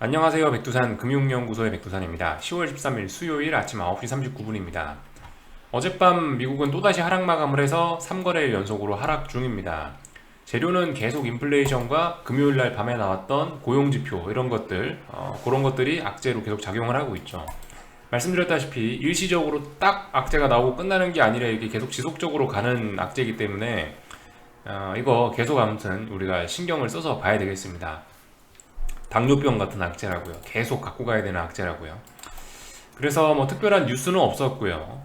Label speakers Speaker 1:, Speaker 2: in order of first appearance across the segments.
Speaker 1: 안녕하세요. 백두산 금융연구소의 백두산입니다. 10월 13일 수요일 아침 9시 39분입니다. 어젯밤 미국은 또다시 하락 마감을 해서 3거래일 연속으로 하락 중입니다. 재료는 계속 인플레이션과 금요일날 밤에 나왔던 고용지표 이런 것들 그런 것들이 악재로 계속 작용을 하고 있죠. 말씀드렸다시피 일시적으로 딱 악재가 나오고 끝나는 게 아니라 이게 계속 지속적으로 가는 악재이기 때문에 이거 계속 아무튼 우리가 신경을 써서 봐야 되겠습니다. 당뇨병 같은 악재라고요. 계속 갖고 가야 되는 악재라고요. 그래서 뭐 특별한 뉴스는 없었고요.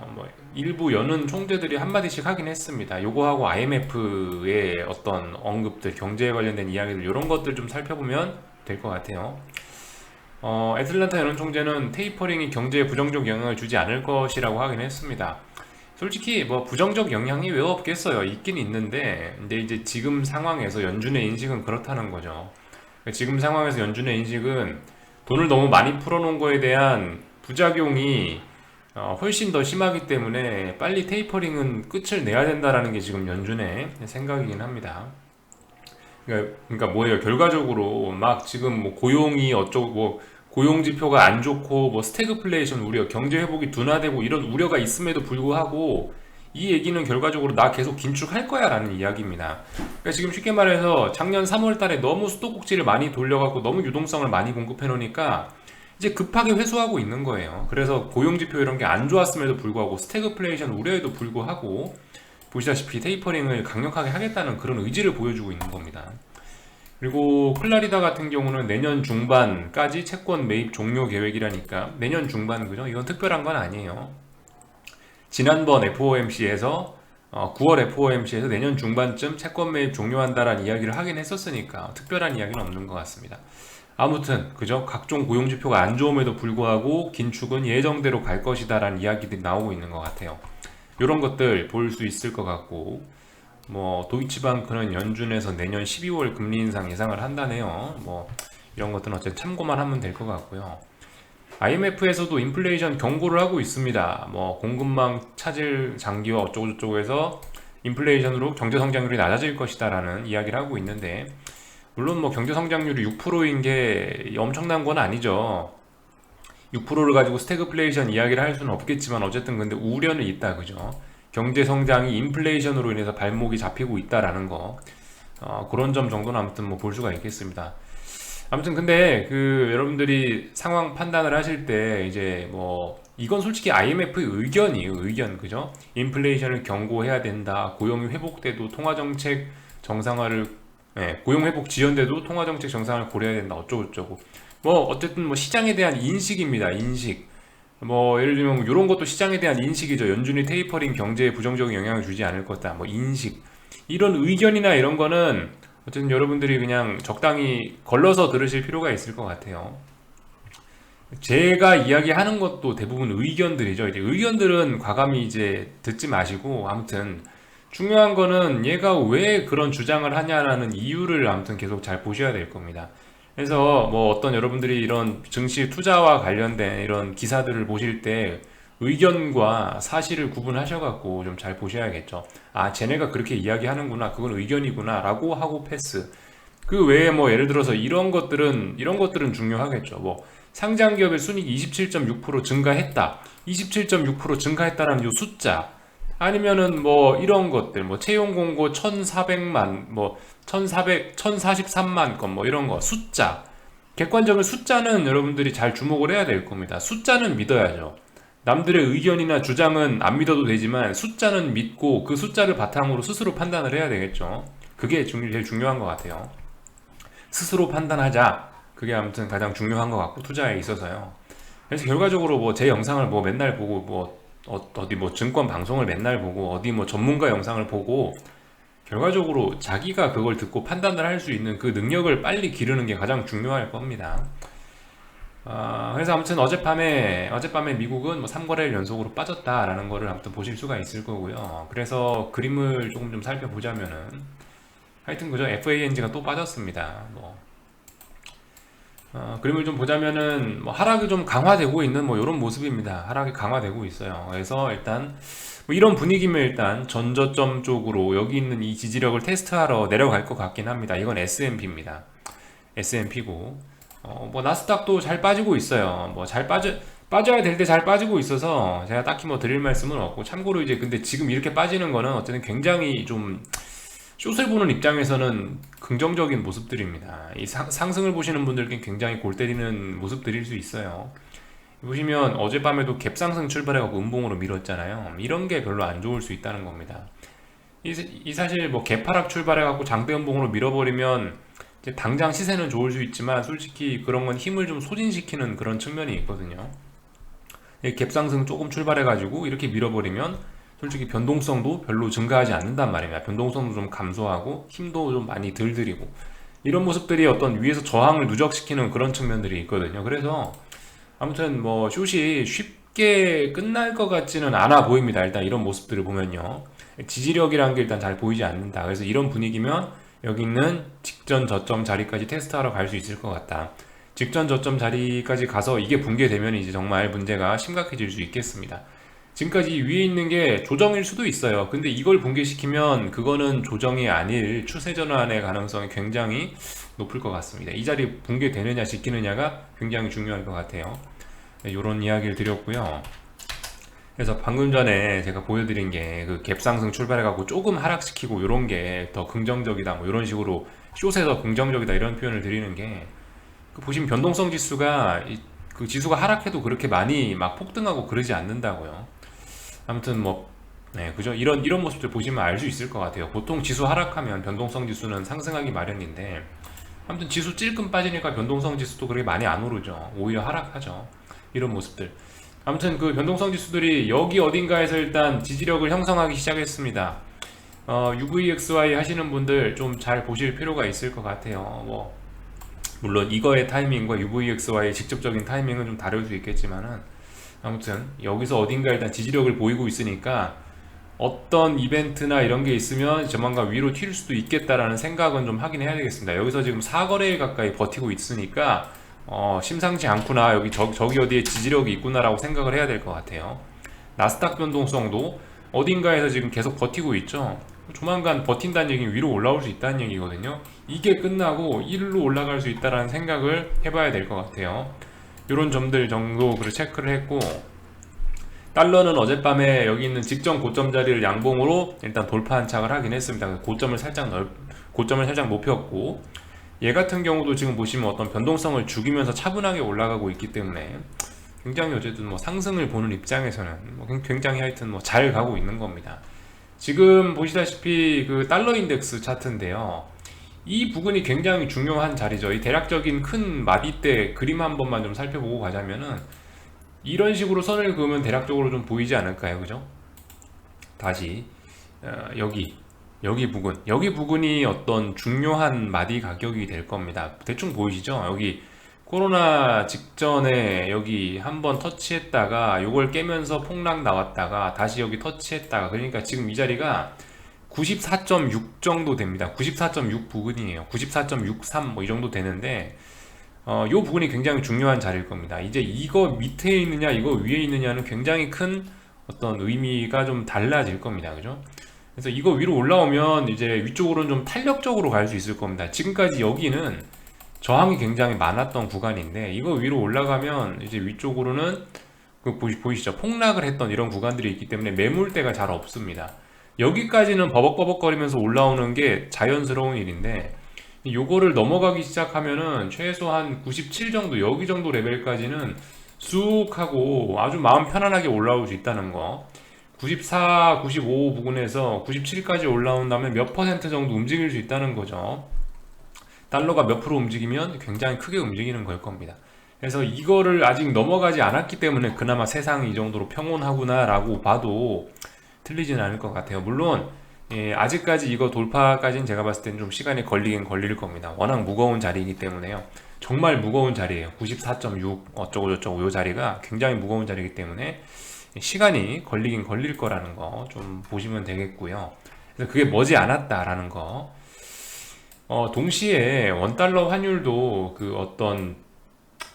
Speaker 1: 뭐 일부 여는 총재들이 한마디씩 하긴 했습니다. 요거하고 IMF의 어떤 언급들, 경제에 관련된 이야기들 이런 것들 좀 살펴보면 될 것 같아요. 애틀란타 연은 총재는 테이퍼링이 경제에 부정적 영향을 주지 않을 것이라고 하긴 했습니다. 솔직히 뭐 부정적 영향이 왜 없겠어요. 있긴 있는데, 근데 이제 지금 상황에서 연준의 인식은 그렇다는 거죠. 지금 상황에서 연준의 인식은 돈을 너무 많이 풀어놓은 거에 대한 부작용이 훨씬 더 심하기 때문에 빨리 테이퍼링은 끝을 내야 된다라는 게 지금 연준의 생각이긴 합니다. 그러니까 뭐예요? 결과적으로 막 지금 뭐 고용이 어쩌고 뭐 고용 지표가 안 좋고 뭐 스태그플레이션 우려, 경제 회복이 둔화되고 이런 우려가 있음에도 불구하고 이 얘기는 결과적으로 나 계속 긴축할 거야 라는 이야기입니다. 그러니까 지금 쉽게 말해서 작년 3월 달에 너무 수도꼭지를 많이 돌려갖고 너무 유동성을 많이 공급해 놓으니까 이제 급하게 회수하고 있는 거예요. 그래서 고용지표 이런 게 안 좋았음에도 불구하고 스태그플레이션 우려에도 불구하고 보시다시피 테이퍼링을 강력하게 하겠다는 그런 의지를 보여주고 있는 겁니다. 그리고 클라리다 같은 경우는 내년 중반까지 채권 매입 종료 계획이라니까 내년 중반 그죠? 이건 특별한 건 아니에요. 지난번 FOMC에서 9월 FOMC에서 내년 중반쯤 채권 매입 종료한다라는 이야기를 하긴 했었으니까 특별한 이야기는 없는 것 같습니다. 아무튼 그죠? 각종 고용 지표가 안 좋음에도 불구하고 긴축은 예정대로 갈 것이다라는 이야기들이 나오고 있는 것 같아요. 이런 것들 볼 수 있을 것 같고 뭐 도이치방크는 연준에서 내년 12월 금리 인상 예상을 한다네요. 뭐 이런 것들은 어쨌든 참고만 하면 될 것 같고요. IMF에서도 인플레이션 경고를 하고 있습니다. 뭐 공급망 차질 장기와 어쩌고저쩌고해서 인플레이션으로 경제 성장률이 낮아질 것이다라는 이야기를 하고 있는데 물론 뭐 경제 성장률이 6%인 게 엄청난 건 아니죠. 6%를 가지고 스태그플레이션 이야기를 할 수는 없겠지만 어쨌든 근데 우려는 있다 그죠. 경제 성장이 인플레이션으로 인해서 발목이 잡히고 있다라는 거 그런 점 정도는 아무튼 뭐 볼 수가 있겠습니다. 아무튼 근데 그 여러분들이 상황 판단을 하실 때 이제 뭐 이건 솔직히 IMF의 의견이에요. 의견 그죠? 인플레이션을 경고해야 된다. 고용이 회복돼도 통화정책 정상화를 고용 회복 지연돼도 통화정책 정상화를 고려해야 된다. 어쩌고저쩌고. 뭐 어쨌든 뭐 시장에 대한 인식입니다. 인식. 뭐 예를 들면 이런 것도 시장에 대한 인식이죠. 연준이 테이퍼링 경제에 부정적인 영향을 주지 않을 거다. 뭐 인식. 이런 의견이나 이런 거는 어쨌든 여러분들이 그냥 적당히 걸러서 들으실 필요가 있을 것 같아요. 제가 이야기하는 것도 대부분 의견들이죠. 이제 의견들은 과감히 이제 듣지 마시고 아무튼 중요한 거는 얘가 왜 그런 주장을 하냐라는 이유를 아무튼 계속 잘 보셔야 될 겁니다. 그래서 뭐 어떤 여러분들이 이런 증시 투자와 관련된 이런 기사들을 보실 때 의견과 사실을 구분하셔갖고 좀 잘 보셔야겠죠. 아, 쟤네가 그렇게 이야기하는구나. 그건 의견이구나. 라고 하고 패스. 그 외에 뭐 예를 들어서 이런 것들은 중요하겠죠. 뭐 상장 기업의 순이익이 27.6% 증가했다. 27.6% 증가했다라는 요 숫자. 아니면은 뭐 이런 것들 뭐 채용 공고 1,400만 뭐 1,443만 건 뭐 이런 거 숫자. 객관적인 숫자는 여러분들이 잘 주목을 해야 될 겁니다. 숫자는 믿어야죠. 남들의 의견이나 주장은 안 믿어도 되지만 숫자는 믿고 그 숫자를 바탕으로 스스로 판단을 해야 되겠죠. 그게 제일 중요한 것 같아요. 스스로 판단하자. 그게 아무튼 가장 중요한 것 같고 투자에 있어서요. 그래서 결과적으로 뭐 제 영상을 뭐 맨날 보고 뭐 어디 뭐 증권 방송을 맨날 보고 어디 뭐 전문가 영상을 보고 결과적으로 자기가 그걸 듣고 판단을 할 수 있는 그 능력을 빨리 기르는 게 가장 중요할 겁니다. 그래서 아무튼 어젯밤에 미국은 뭐 3거래일 연속으로 빠졌다라는 거를 아무튼 보실 수가 있을 거고요. 그래서 그림을 조금 좀 살펴보자면은 하여튼 그죠. FANG가 또 빠졌습니다. 뭐 그림을 좀 보자면은 뭐 하락이 좀 강화되고 있는 뭐 이런 모습입니다. 하락이 강화되고 있어요. 그래서 일단 뭐 이런 분위기면 일단 전저점 쪽으로 여기 있는 이 지지력을 테스트하러 내려갈 것 같긴 합니다. 이건 S&P입니다. S&P고 뭐 나스닥도 잘 빠지고 있어요. 뭐 잘 빠져야 될 때 잘 빠지고 있어서 제가 딱히 뭐 드릴 말씀은 없고, 참고로 이제 근데 지금 이렇게 빠지는 거는 어쨌든 굉장히 좀 숏을 보는 입장에서는 긍정적인 모습들입니다. 이 상승을 보시는 분들께 굉장히 골 때리는 모습들일 수 있어요. 보시면 어젯밤에도 갭상승 출발해갖고 음봉으로 밀었잖아요. 이런 게 별로 안 좋을 수 있다는 겁니다. 이 사실 뭐 개파락 출발해갖고 장대 음봉으로 밀어버리면 이제 당장 시세는 좋을 수 있지만, 솔직히 그런 건 힘을 좀 소진시키는 그런 측면이 있거든요. 갭상승 조금 출발해가지고 이렇게 밀어버리면 솔직히 변동성도 별로 증가하지 않는단 말입니다. 변동성도 좀 감소하고 힘도 좀 많이 덜 들이고, 이런 모습들이 어떤 위에서 저항을 누적시키는 그런 측면들이 있거든요. 그래서 아무튼 뭐 숏이 쉽게 끝날 것 같지는 않아 보입니다. 일단 이런 모습들을 보면요, 지지력이라는 게 일단 잘 보이지 않는다. 그래서 이런 분위기면 여기 있는 직전 저점 자리까지 테스트하러 갈 수 있을 것 같다. 직전 저점 자리까지 가서 이게 붕괴되면 이제 정말 문제가 심각해질 수 있겠습니다. 지금까지 위에 있는 게 조정일 수도 있어요. 근데 이걸 붕괴시키면 그거는 조정이 아닐 추세 전환의 가능성이 굉장히 높을 것 같습니다. 이 자리 붕괴되느냐 지키느냐가 굉장히 중요할 것 같아요. 이런 이야기를 드렸고요. 그래서 방금 전에 제가 보여드린 게 그 갭상승 출발해갖고 조금 하락시키고 이런 게 더 긍정적이다, 뭐 이런 식으로 숏에 더 긍정적이다 이런 표현을 드리는 게, 보시면 변동성 지수가 그 지수가 하락해도 그렇게 많이 막 폭등하고 그러지 않는다고요. 아무튼 뭐 네, 그죠? 이런 모습들 보시면 알 수 있을 것 같아요. 보통 지수 하락하면 변동성 지수는 상승하기 마련인데, 아무튼 지수 찔끔 빠지니까 변동성 지수도 그렇게 많이 안 오르죠. 오히려 하락하죠. 이런 모습들. 아무튼 그 변동성 지수들이 여기 어딘가에서 일단 지지력을 형성하기 시작했습니다. UVXY 하시는 분들 좀 잘 보실 필요가 있을 것 같아요. 뭐 물론 이거의 타이밍과 UVXY의 직접적인 타이밍은 좀 다를 수 있겠지만은, 아무튼 여기서 어딘가 일단 지지력을 보이고 있으니까 어떤 이벤트나 이런 게 있으면 조만간 위로 튈 수도 있겠다라는 생각은 좀 하긴 해야 되겠습니다. 여기서 지금 4거래일 가까이 버티고 있으니까 심상치 않구나, 여기 저기 어디에 지지력이 있구나라고 생각을 해야 될 것 같아요. 나스닥 변동성도 어딘가에서 지금 계속 버티고 있죠. 조만간 버틴다는 얘기는 위로 올라올 수 있다는 얘기거든요. 이게 끝나고 1로 올라갈 수 있다는 생각을 해봐야 될 것 같아요. 이런 점들 정도 체크를 했고, 달러는 어젯밤에 여기 있는 직전 고점 자리를 양봉으로 일단 돌파 한착을 하긴 했습니다. 고점을 살짝 높였고, 얘 같은 경우도 지금 보시면 어떤 변동성을 죽이면서 차분하게 올라가고 있기 때문에 굉장히 어쨌든 뭐 상승을 보는 입장에서는 뭐 굉장히 하여튼 뭐 잘 가고 있는 겁니다. 지금 보시다시피 그 달러 인덱스 차트인데요, 이 부분이 굉장히 중요한 자리죠. 이 대략적인 큰 마디대 그림 한 번만 좀 살펴보고 가자면은 이런 식으로 선을 그으면 대략적으로 좀 보이지 않을까요? 그죠? 다시 여기 부분이 어떤 중요한 마디 가격이 될 겁니다. 대충 보이시죠? 여기 코로나 직전에 여기 한번 터치했다가 요걸 깨면서 폭락 나왔다가 다시 여기 터치했다가, 그러니까 지금 이 자리가 94.6 정도 됩니다. 94.6 부근이에요. 94.63 뭐 이 정도 되는데, 요 부분이 굉장히 중요한 자리일 겁니다. 이제 이거 밑에 있느냐 이거 위에 있느냐는 굉장히 큰 어떤 의미가 좀 달라질 겁니다. 그죠? 그래서 이거 위로 올라오면 이제 위쪽으로는 좀 탄력적으로 갈 수 있을 겁니다. 지금까지 여기는 저항이 굉장히 많았던 구간인데, 이거 위로 올라가면 이제 위쪽으로는 보이시죠? 폭락을 했던 이런 구간들이 있기 때문에 매물대가 잘 없습니다. 여기까지는 버벅버벅거리면서 올라오는 게 자연스러운 일인데, 요거를 넘어가기 시작하면은 최소한 97 정도, 여기 정도 레벨까지는 쑥 하고 아주 마음 편안하게 올라올 수 있다는 거. 94, 95 부근에서 97까지 올라온다면 몇 퍼센트 정도 움직일 수 있다는 거죠. 달러가 몇 프로 움직이면 굉장히 크게 움직이는 걸 겁니다. 그래서 이거를 아직 넘어가지 않았기 때문에 그나마 세상이 이 정도로 평온하구나 라고 봐도 틀리진 않을 것 같아요. 물론 아직까지 이거 돌파까지는 제가 봤을 때는 좀 시간이 걸리긴 걸릴 겁니다. 워낙 무거운 자리이기 때문에요. 정말 무거운 자리예요. 94.6 어쩌고저쩌고 이 자리가 굉장히 무거운 자리이기 때문에 시간이 걸리긴 걸릴 거라는 거 좀 보시면 되겠고요. 그래서 그게 머지않았다라는 거. 동시에 원달러 환율도 그 어떤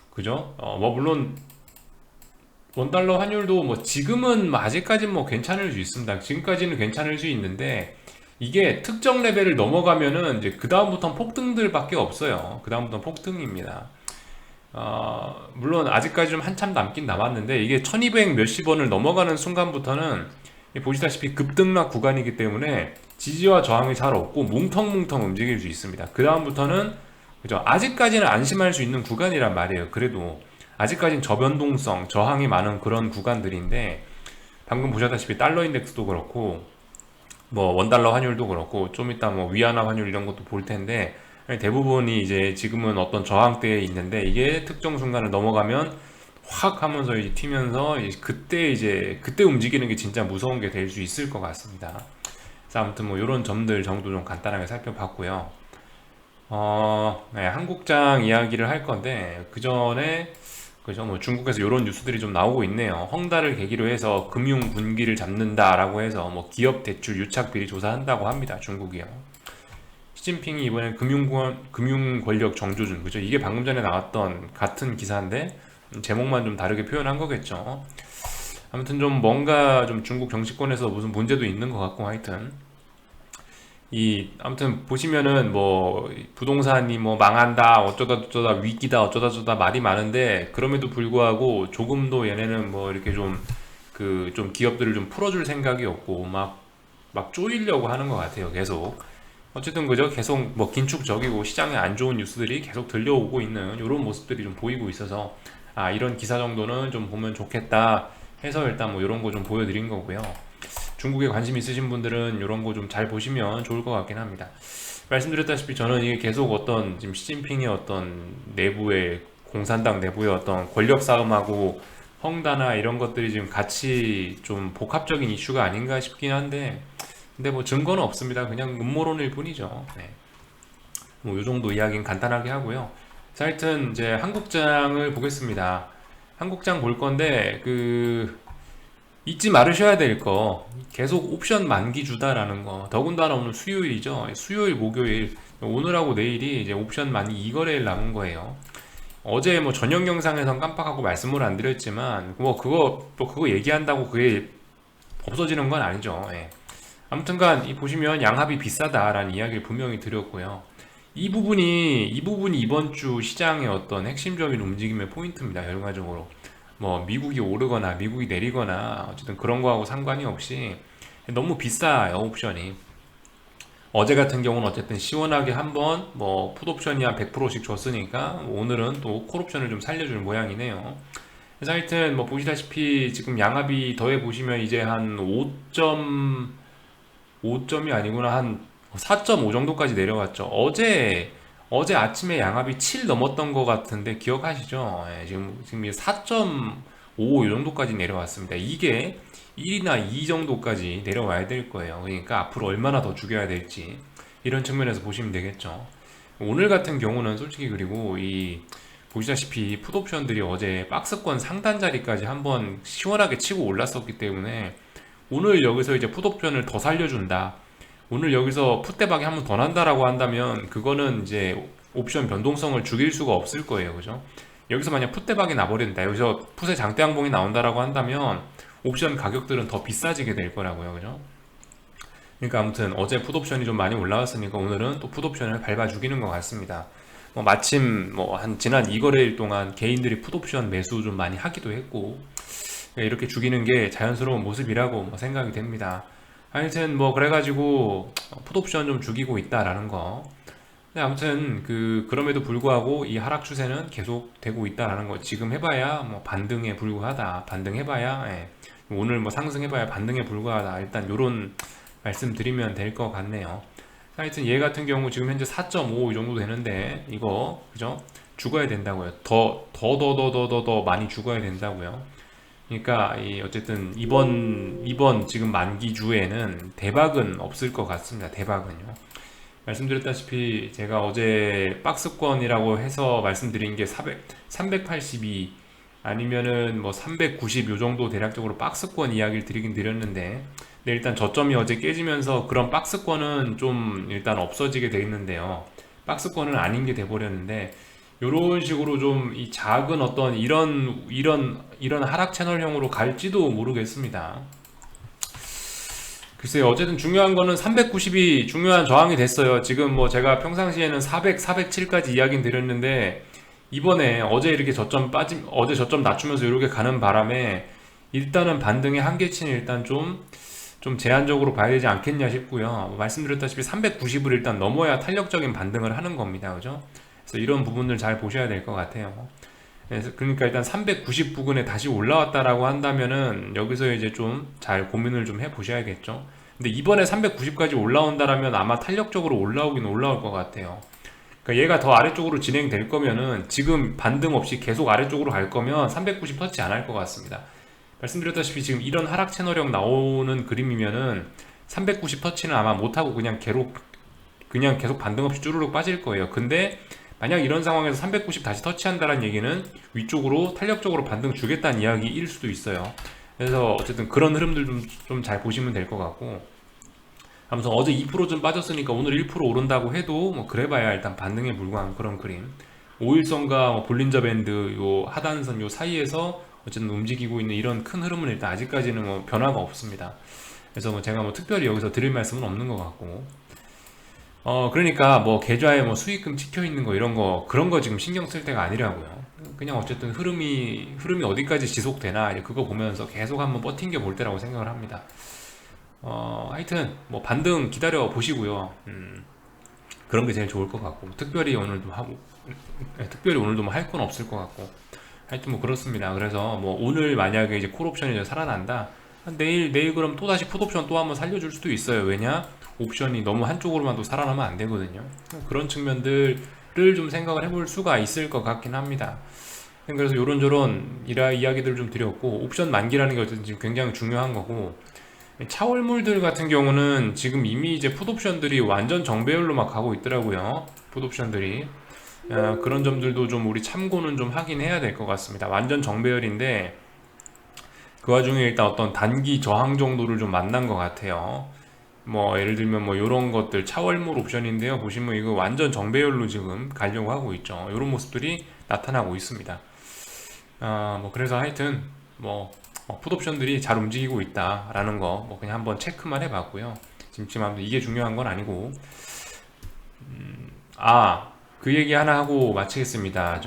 Speaker 1: 그죠? 뭐 물론 원달러 환율도 뭐 지금은 아직까지는 뭐 괜찮을 수 있습니다. 지금까지는 괜찮을 수 있는데, 이게 특정 레벨을 넘어가면은 이제 그 다음부터는 폭등들밖에 없어요. 그 다음부터는 폭등입니다. 물론 아직까지 좀 한참 남긴 남았는데 이게 1200 몇십 원을 넘어가는 순간부터는 보시다시피 급등락 구간이기 때문에 지지와 저항이 잘 없고 뭉텅뭉텅 움직일 수 있습니다. 그 다음부터는 그죠? 아직까지는 안심할 수 있는 구간이란 말이에요. 그래도 아직까지는 저변동성, 저항이 많은 그런 구간들인데 방금 보셨다시피 달러 인덱스도 그렇고 뭐 원달러 환율도 그렇고 좀 이따 뭐 위안화 환율 이런 것도 볼 텐데 대부분이 이제 지금은 어떤 저항대에 있는데 이게 특정 순간을 넘어가면 확 하면서 이제 튀면서 그때 움직이는 게 진짜 무서운 게 될 수 있을 것 같습니다. 그래서 아무튼 뭐 이런 점들 정도 좀 간단하게 살펴봤고요. 네, 한국장 이야기를 할 건데 그 전에 그죠 뭐 중국에서 이런 뉴스들이 좀 나오고 있네요. 헝다를 계기로 해서 금융 분기를 잡는다라고 해서 뭐 기업 대출 유착 비리 조사한다고 합니다. 중국이요. 시진핑이 이번에 금융 권력 정조준 그죠? 이게 방금 전에 나왔던 같은 기사인데 제목만 좀 다르게 표현한 거겠죠. 아무튼 좀 뭔가 좀 중국 정치권에서 무슨 문제도 있는 것 같고 하여튼 아무튼 보시면은 뭐 부동산이 뭐 망한다 어쩌다 저쩌다 위기다 어쩌다 저쩌다 말이 많은데 그럼에도 불구하고 조금도 얘네는 뭐 이렇게 좀 좀 기업들을 좀 풀어줄 생각이 없고 막 쪼이려고 하는 것 같아요 계속. 어쨌든 그죠 계속 뭐 긴축적이고 시장에 안 좋은 뉴스들이 계속 들려오고 있는 이런 모습들이 좀 보이고 있어서 이런 기사 정도는 좀 보면 좋겠다 해서 일단 뭐 이런 거 좀 보여드린 거고요. 중국에 관심 있으신 분들은 이런 거 좀 잘 보시면 좋을 것 같긴 합니다. 말씀드렸다시피 저는 이게 계속 어떤 지금 시진핑의 어떤 내부의 공산당 내부의 어떤 권력 싸움하고 헝다나 이런 것들이 지금 같이 좀 복합적인 이슈가 아닌가 싶긴 한데 근데 뭐 증거는 없습니다. 그냥 음모론일 뿐이죠. 네. 뭐 요 정도 이야기는 간단하게 하고요. 자, 하여튼 이제 한국장을 보겠습니다. 한국장 볼 건데 잊지 말으셔야 될 거 계속 옵션 만기 주다라는 거 더군다나 오늘 수요일이죠 수요일 목요일 오늘하고 내일이 이제 옵션 만기 2거래일 남은 거예요. 어제 뭐 저녁 영상에선 깜빡하고 말씀을 안 드렸지만 뭐 그거 얘기한다고 그게 없어지는 건 아니죠. 예. 아무튼간 보시면 양합이 비싸다라는 이야기를 분명히 드렸고요. 이 부분이 이번 주 시장의 어떤 핵심적인 움직임의 포인트입니다. 결과적으로 뭐 미국이 오르거나 미국이 내리거나 어쨌든 그런 거하고 상관이 없이 너무 비싸요 옵션이. 어제 같은 경우는 어쨌든 시원하게 한번 뭐 풋옵션이 한 100%씩 줬으니까 오늘은 또 콜옵션을 좀 살려줄 모양이네요. 그래서 하여튼 뭐 보시다시피 지금 양합이 더해 보시면 이제 한 5점이 아니구나 한 4.5 정도까지 내려갔죠. 어제 아침에 양합이 7 넘었던 것 같은데 기억하시죠? 예, 지금 4.5 이 정도까지 내려왔습니다. 이게 1이나 2 정도까지 내려와야 될 거예요. 그러니까 앞으로 얼마나 더 죽여야 될지 이런 측면에서 보시면 되겠죠. 오늘 같은 경우는 솔직히 그리고 보시다시피 풋옵션들이 어제 박스권 상단 자리까지 한번 시원하게 치고 올랐었기 때문에 오늘 여기서 이제 풋옵션을 더 살려준다. 오늘 여기서 풋대박이 한번 더 난다라고 한다면 그거는 이제 옵션 변동성을 죽일 수가 없을 거예요. 그죠? 여기서 만약 풋대박이 나버린다. 여기서 풋의 장대 항봉이 나온다라고 한다면 옵션 가격들은 더 비싸지게 될 거라고요. 그죠? 그러니까 아무튼 어제 풋옵션이 좀 많이 올라왔으니까 오늘은 또 풋옵션을 밟아 죽이는 것 같습니다. 뭐 마침 뭐 한 지난 2거래일 동안 개인들이 풋옵션 매수 좀 많이 하기도 했고 이렇게 죽이는 게 자연스러운 모습이라고 뭐 생각이 됩니다. 하여튼 뭐 그래가지고 풋옵션 좀 죽이고 있다라는 거. 근데 아무튼 그럼에도 불구하고 이 하락 추세는 계속 되고 있다라는 거. 지금 해봐야 뭐 반등에 불과하다. 반등해봐야 오늘 뭐 상승해봐야 반등에 불과하다. 일단 요런 말씀드리면 될 것 같네요. 하여튼 얘 같은 경우 지금 현재 4.5 이 정도 되는데 이거 그죠? 죽어야 된다고요. 더 많이 죽어야 된다고요. 그러니까 어쨌든 이번 지금 만기주에는 대박은 없을 것 같습니다. 대박은요. 말씀드렸다시피 제가 어제 박스권이라고 해서 말씀드린 게 382 아니면은 뭐 390 요 정도 대략적으로 박스권 이야기를 드리긴 드렸는데 일단 저점이 어제 깨지면서 그런 박스권은 좀 일단 없어지게 돼 있는데요. 박스권은 아닌 게 돼버렸는데 이런 식으로 좀 이 작은 어떤 이런 하락 채널형으로 갈지도 모르겠습니다. 글쎄요, 어쨌든 중요한 거는 390이 중요한 저항이 됐어요. 지금 뭐 제가 평상시에는 400, 407까지 이야기는 드렸는데 이번에 어제 이렇게 어제 저점 낮추면서 이렇게 가는 바람에 일단은 반등의 한계치는 일단 좀 제한적으로 봐야 되지 않겠냐 싶고요. 말씀드렸다시피 390을 일단 넘어야 탄력적인 반등을 하는 겁니다. 그죠? 그래서 이런 부분들 잘 보셔야 될 것 같아요. 그래서 그러니까 일단 390 부근에 다시 올라왔다라고 한다면은 여기서 이제 좀 잘 고민을 좀 해 보셔야겠죠. 근데 이번에 390까지 올라온다라면 아마 탄력적으로 올라오긴 올라올 것 같아요. 그러니까 얘가 더 아래쪽으로 진행될 거면은 지금 반등 없이 계속 아래쪽으로 갈 거면 390 터치 안 할 것 같습니다. 말씀드렸다시피 지금 이런 하락 채널형 나오는 그림이면은 390 터치는 아마 못하고 그냥 계속 반등 없이 쭈루룩 빠질 거예요. 근데 만약 이런 상황에서 390 다시 터치한다는 얘기는 위쪽으로 탄력적으로 반등 주겠다는 이야기일 수도 있어요. 그래서 어쨌든 그런 흐름들 좀 잘 보시면 될 것 같고, 아무튼 어제 2%좀 빠졌으니까 오늘 1% 오른다고 해도 뭐 그래봐야 일단 반등에 불과한 그런 그림. 5일선과 뭐 볼린저 밴드 요 하단선 요 사이에서 어쨌든 움직이고 있는 이런 큰 흐름은 일단 아직까지는 뭐 변화가 없습니다. 그래서 뭐 제가 뭐 특별히 여기서 드릴 말씀은 없는 것 같고, 그러니까 뭐 계좌에 뭐 수익금 찍혀 있는 거 이런 거 그런 거 지금 신경 쓸 때가 아니라고요. 그냥 어쨌든 흐름이 어디까지 지속되나 이제 그거 보면서 계속 한번 버틴겨 볼 때라고 생각을 합니다. 하여튼 뭐 반등 기다려 보시고요. 그런 게 제일 좋을 것 같고, 특별히 오늘도 뭐 할 건 없을 것 같고, 하여튼 뭐 그렇습니다. 그래서 뭐 오늘 만약에 이제 콜옵션이 이제 살아난다, 내일 그럼 또 다시 풋옵션 또 한번 살려줄 수도 있어요. 왜냐, 옵션이 너무 한쪽으로만 또 살아나면 안 되거든요. 그런 측면들을 좀 생각을 해볼 수가 있을 것 같긴 합니다. 그래서 요런저런 이야기들을 좀 드렸고, 옵션 만기라는 게 어쨌든 지금 굉장히 중요한 거고, 차월물들 같은 경우는 지금 이미 이제 풋옵션들이 완전 정배열로 막 가고 있더라고요. 풋옵션들이. 그런 점들도 좀 우리 참고는 좀 하긴 해야 될 것 같습니다. 완전 정배열인데 그 와중에 일단 어떤 단기 저항 정도를 좀 만난 것 같아요. 뭐 예를 들면 뭐 요런 것들 차월물 옵션인데요. 보시면 이거 완전 정배열로 지금 가려고 하고 있죠. 요런 모습들이 나타나고 있습니다. 뭐 그래서 하여튼 뭐 풋옵션들이 잘 움직이고 있다라는 거 뭐 그냥 한번 체크만 해봤고요. 지금 이게 중요한 건 아니고, 그 얘기 하나 하고 마치겠습니다.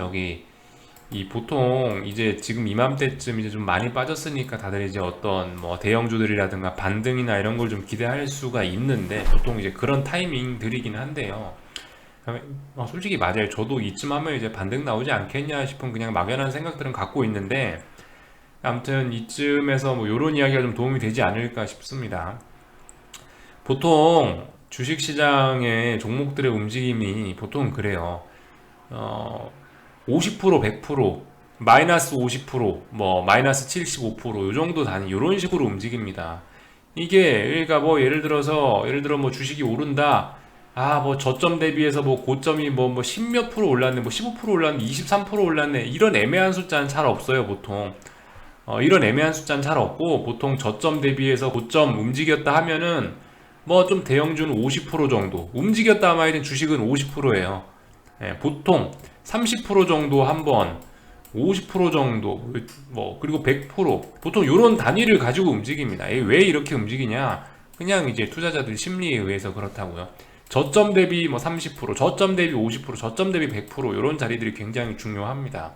Speaker 1: 보통 이제 지금 이맘때쯤 이제 좀 많이 빠졌으니까 다들 이제 어떤 뭐 대형주들이라든가 반등이나 이런 걸 좀 기대할 수가 있는데, 보통 이제 그런 타이밍들이긴 한데요. 솔직히 맞아요. 저도 이쯤 하면 이제 반등 나오지 않겠냐 싶은 그냥 막연한 생각들은 갖고 있는데, 아무튼 이쯤에서 뭐 요런 이야기가 좀 도움이 되지 않을까 싶습니다. 보통 주식시장의 종목들의 움직임이 보통 그래요. 50%, 100%, 마이너스 50%, 뭐 마이너스 75%요 정도 단위 요런 식으로 움직입니다. 이게 그러니까 뭐 예를 들어 뭐 주식이 오른다. 뭐 저점 대비해서 뭐 고점이 뭐 10몇 프로 올랐네, 뭐 15% 올랐네, 23% 올랐네, 이런 애매한 숫자는 잘 없어요, 보통. 이런 애매한 숫자는 잘 없고, 보통 저점 대비해서 고점 움직였다 하면은 뭐 좀 대형주는 50% 정도 움직였다 하면 주식은 50%예요. 보통 30% 정도 한번, 50% 정도, 뭐 그리고 100% 보통 이런 단위를 가지고 움직입니다. 왜 이렇게 움직이냐? 그냥 이제 투자자들 심리에 의해서 그렇다고요. 저점 대비 뭐 30%, 저점 대비 50%, 저점 대비 100% 이런 자리들이 굉장히 중요합니다.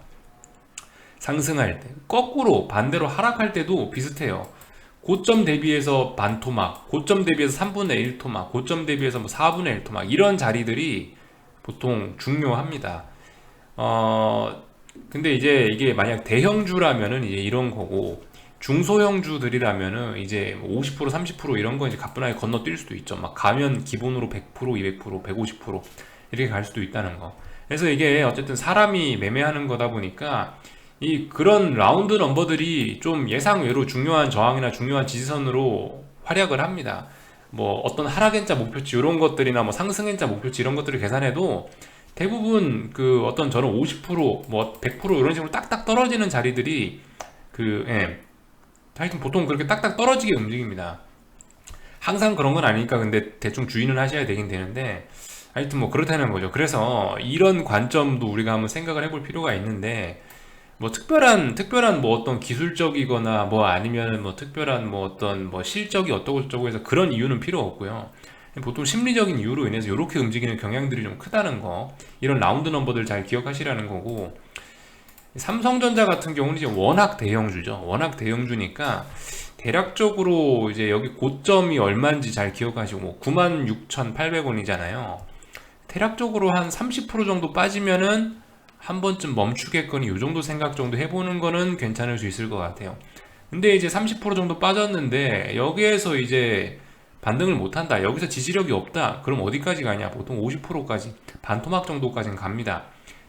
Speaker 1: 상승할 때, 거꾸로 반대로 하락할 때도 비슷해요. 고점 대비해서 반토막, 고점 대비해서 3분의 1 토막, 고점 대비해서 뭐 4분의 1 토막, 이런 자리들이 보통 중요합니다. 근데 이제 이게 만약 대형주라면은 이제 이런 거고, 중소형주들이라면은 이제 50%, 30% 이런 거 이제 가뿐하게 건너뛸 수도 있죠. 막 가면 기본으로 100%, 200%, 150% 이렇게 갈 수도 있다는 거. 그래서 이게 어쨌든 사람이 매매하는 거다 보니까 그런 라운드 넘버들이 좀 예상외로 중요한 저항이나 중요한 지지선으로 활약을 합니다. 뭐 어떤 하락엔자 목표치 이런 것들이나 뭐 상승엔자 목표치 이런 것들을 계산해도 대부분 그 어떤 저는 50%뭐 100% 이런 식으로 딱딱 떨어지는 자리들이 하여튼 보통 그렇게 딱딱 떨어지게 움직입니다. 항상 그런 건 아니니까 근데 대충 주의는 하셔야 되긴 되는데, 하여튼 뭐 그렇다는 거죠. 그래서 이런 관점도 우리가 한번 생각을 해볼 필요가 있는데, 뭐 특별한 뭐 어떤 기술적이거나 뭐 아니면 뭐 특별한 뭐 어떤 뭐 실적이 어떠고 저쩌고 해서 그런 이유는 필요 없고요. 보통 심리적인 이유로 인해서 이렇게 움직이는 경향들이 좀 크다는 거, 이런 라운드 넘버들 잘 기억하시라는 거고, 삼성전자 같은 경우는 이제 워낙 대형주죠. 워낙 대형주니까 대략적으로 이제 여기 고점이 얼마인지 잘 기억하시고 뭐 96,800원이잖아요. 대략적으로 한 30% 정도 빠지면은 한 번쯤 멈추겠거니 이 정도 생각 정도 해보는 거는 괜찮을 수 있을 것 같아요. 근데 이제 30% 정도 빠졌는데 여기에서 이제 반등을 못한다, 여기서 지지력이 없다, 그럼 어디까지 가냐? 보통 50%까지, 반토막 정도까지는 갑니다.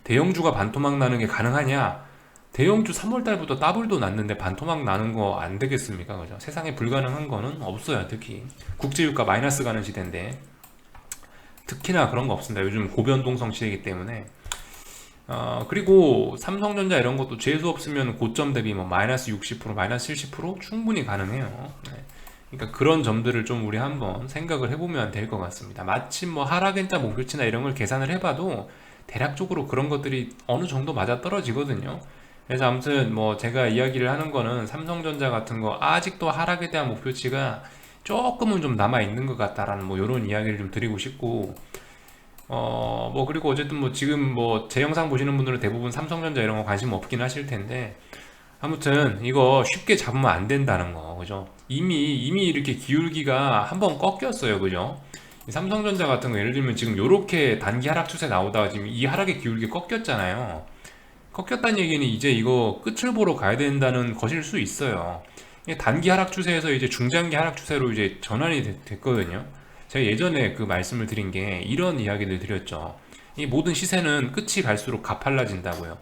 Speaker 1: 대형주가 반토막 나는 게 가능하냐? 대형주 3월달부터 더블도 났는데 반토막 나는 거 안 되겠습니까? 그죠? 세상에 불가능한 거는 없어요. 특히 국제유가 마이너스 가는 시대인데 특히나 그런 거 없습니다. 요즘 고변동성 시대이기 때문에. 그리고 삼성전자 이런 것도 재수 없으면 고점 대비 뭐 마이너스 60%, 마이너스 70% 충분히 가능해요. 네. 그러니까 그런 점들을 좀 우리 한번 생각을 해보면 될 것 같습니다. 마침 뭐 하락엔자 목표치나 이런 걸 계산을 해봐도 대략적으로 그런 것들이 어느 정도 맞아 떨어지거든요. 그래서 아무튼 뭐 제가 이야기를 하는 거는 삼성전자 같은 거 아직도 하락에 대한 목표치가 조금은 좀 남아 있는 것 같다라는 뭐 이런 이야기를 좀 드리고 싶고, 뭐 그리고 어쨌든 뭐 지금 뭐 제 영상 보시는 분들은 대부분 삼성전자 이런 거 관심 없긴 하실 텐데, 아무튼 이거 쉽게 잡으면 안 된다는 거, 그죠? 이미 이렇게 기울기가 한번 꺾였어요, 그죠? 이 삼성전자 같은 거 예를 들면 지금 요렇게 단기 하락 추세 나오다가 지금 이 하락의 기울기 꺾였잖아요. 꺾였다는 얘기는 이제 이거 끝을 보러 가야 된다는 것일 수 있어요. 이게 단기 하락 추세에서 이제 중장기 하락 추세로 이제 전환이 됐거든요. 제가 예전에 그 말씀을 드린 게 이런 이야기를 드렸죠. 이 모든 시세는 끝이 갈수록 가팔라진다고요.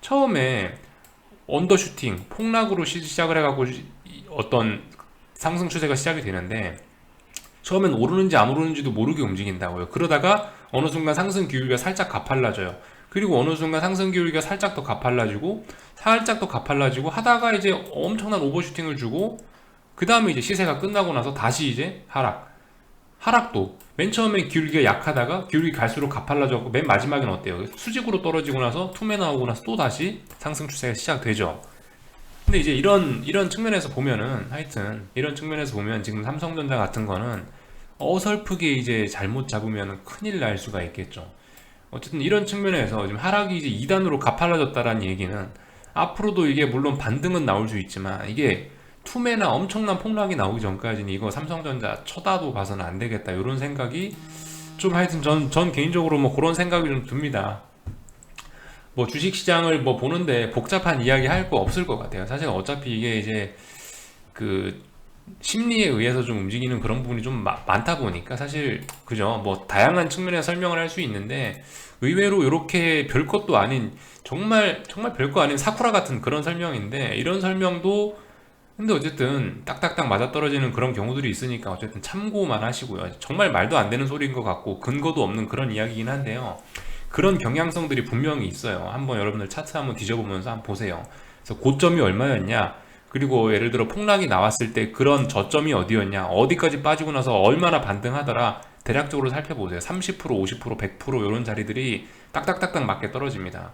Speaker 1: 처음에 언더슈팅, 폭락으로 시작을 해갖고 어떤 상승 추세가 시작이 되는데 처음엔 오르는지 안 오르는지도 모르게 움직인다고요. 그러다가 어느 순간 상승 기울기가 살짝 가팔라져요. 그리고 어느 순간 상승 기울기가 살짝 더 가팔라지고 살짝 더 가팔라지고 하다가 이제 엄청난 오버슈팅을 주고 그 다음에 이제 시세가 끝나고 나서 다시 이제 하락도 맨 처음에 기울기가 약하다가 기울기 갈수록 가팔라졌고 맨 마지막엔 어때요? 수직으로 떨어지고 나서 투매 나오고 나서 또 다시 상승 추세가 시작되죠. 근데 이제 이런 측면에서 보면은, 하여튼 이런 측면에서 보면 지금 삼성전자 같은 거는 어설프게 이제 잘못 잡으면 큰일 날 수가 있겠죠. 어쨌든 이런 측면에서 지금 하락이 이제 2단으로 가팔라졌다라는 얘기는 앞으로도 이게 물론 반등은 나올 수 있지만 이게 투매나 엄청난 폭락이 나오기 전까지는 이거 삼성전자 쳐다도 봐서는 안 되겠다, 이런 생각이 좀, 하여튼 전 개인적으로 뭐 그런 생각이 좀 듭니다. 뭐 주식시장을 뭐 보는데 복잡한 이야기 할 거 없을 것 같아요. 사실 어차피 이게 이제 그 심리에 의해서 좀 움직이는 그런 부분이 좀 많다 보니까 사실, 그죠? 뭐 다양한 측면에서 설명을 할 수 있는데 의외로 이렇게 별것도 아닌, 정말 별거 아닌 사쿠라 같은 그런 설명인데, 이런 설명도 근데 어쨌든 딱딱딱 맞아떨어지는 그런 경우들이 있으니까 어쨌든 참고만 하시고요. 정말 말도 안 되는 소리인 것 같고 근거도 없는 그런 이야기이긴 한데요. 그런 경향성들이 분명히 있어요. 한번 여러분들 차트 한번 뒤져보면서 한번 보세요. 그래서 고점이 얼마였냐, 그리고 예를 들어 폭락이 나왔을 때 그런 저점이 어디였냐, 어디까지 빠지고 나서 얼마나 반등하더라, 대략적으로 살펴보세요. 30%, 50%, 100% 이런 자리들이 딱딱딱딱 맞게 떨어집니다.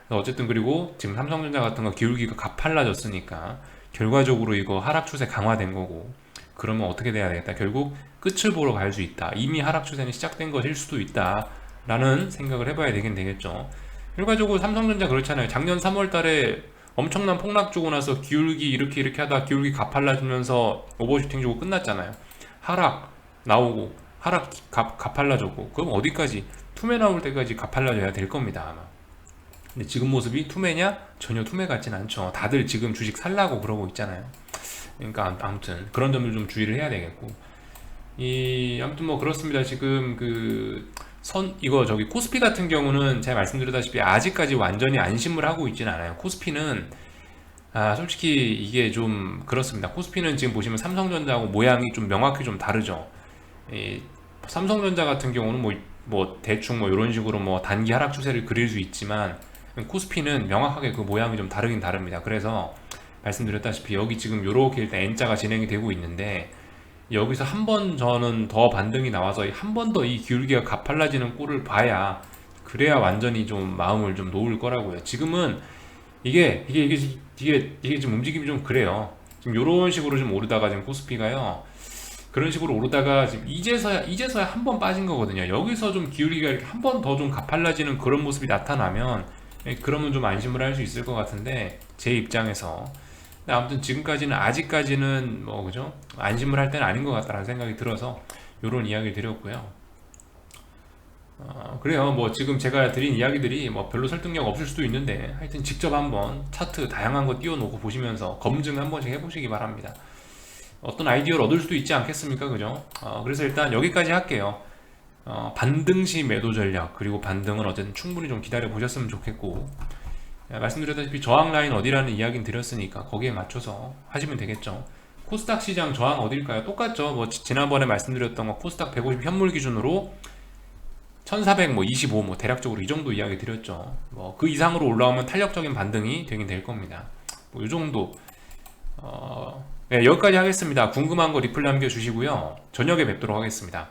Speaker 1: 그래서 어쨌든 그리고 지금 삼성전자 같은 거 기울기가 가팔라졌으니까 결과적으로 이거 하락 추세 강화된 거고, 그러면 어떻게 돼야 되겠다, 결국 끝을 보러 갈 수 있다, 이미 하락 추세는 시작된 것일 수도 있다 라는 생각을 해봐야 되긴 되겠죠. 결과적으로 삼성전자 그렇잖아요. 작년 3월 달에 엄청난 폭락 주고 나서 기울기 이렇게 하다 기울기 가팔라지면서 오버슈팅 주고 끝났잖아요. 하락 나오고 하락 가팔라졌고, 그럼 어디까지, 투매 나올 때까지 가팔라져야 될 겁니다 아마. 근데 지금 모습이 투매냐? 전혀 투매 같진 않죠. 다들 지금 주식 살라고 그러고 있잖아요. 그러니까 아무튼 그런 점을 좀 주의를 해야 되겠고, 아무튼 뭐 그렇습니다. 지금 이거 저기 코스피 같은 경우는 제가 말씀드렸다시피 아직까지 완전히 안심을 하고 있지는 않아요. 코스피는 솔직히 이게 좀 그렇습니다. 코스피는 지금 보시면 삼성전자하고 모양이 좀 명확히 좀 다르죠. 이 삼성전자 같은 경우는 뭐 대충 뭐 이런 식으로 뭐 단기 하락 추세를 그릴 수 있지만 코스피는 명확하게 그 모양이 좀 다르긴 다릅니다. 그래서 말씀드렸다시피 여기 지금 요렇게 일단 N자가 진행이 되고 있는데, 여기서 한 번 저는 더 반등이 나와서 한 번 더 이 기울기가 가팔라지는 꼴을 봐야, 그래야 완전히 좀 마음을 좀 놓을 거라고요. 지금은 이게 지금 움직임이 좀 그래요. 지금 요런 식으로 좀 오르다가 지금 코스피가요, 그런 식으로 오르다가 지금 이제서야 한 번 빠진 거거든요. 여기서 좀 기울기가 이렇게 한 번 더 좀 가팔라지는 그런 모습이 나타나면 그러면 좀 안심을 할 수 있을 것 같은데 제 입장에서. 근데 아무튼 지금까지는 아직까지는 뭐 그죠? 안심을 할 때는 아닌 것 같다라는 생각이 들어서 이런 이야기를 드렸고요. 그래요. 뭐 지금 제가 드린 이야기들이 뭐 별로 설득력 없을 수도 있는데 하여튼 직접 한번 차트 다양한 거 띄워놓고 보시면서 검증 한 번씩 해보시기 바랍니다. 어떤 아이디어를 얻을 수도 있지 않겠습니까? 그죠? 그래서 일단 여기까지 할게요. 반등 시 매도 전략, 그리고 반등은 어쨌든 충분히 좀 기다려 보셨으면 좋겠고, 말씀드렸다시피 저항 라인 어디라는 이야기는 드렸으니까 거기에 맞춰서 하시면 되겠죠. 코스닥 시장 저항 어딜까요? 똑같죠. 뭐 지난번에 말씀드렸던 거 코스닥 150 현물 기준으로 1425 뭐 대략적으로 이 정도 이야기 드렸죠. 뭐 그 이상으로 올라오면 탄력적인 반등이 되긴 될 겁니다. 뭐 이 정도. 네, 여기까지 하겠습니다. 궁금한 거 리플 남겨주시고요. 저녁에 뵙도록 하겠습니다.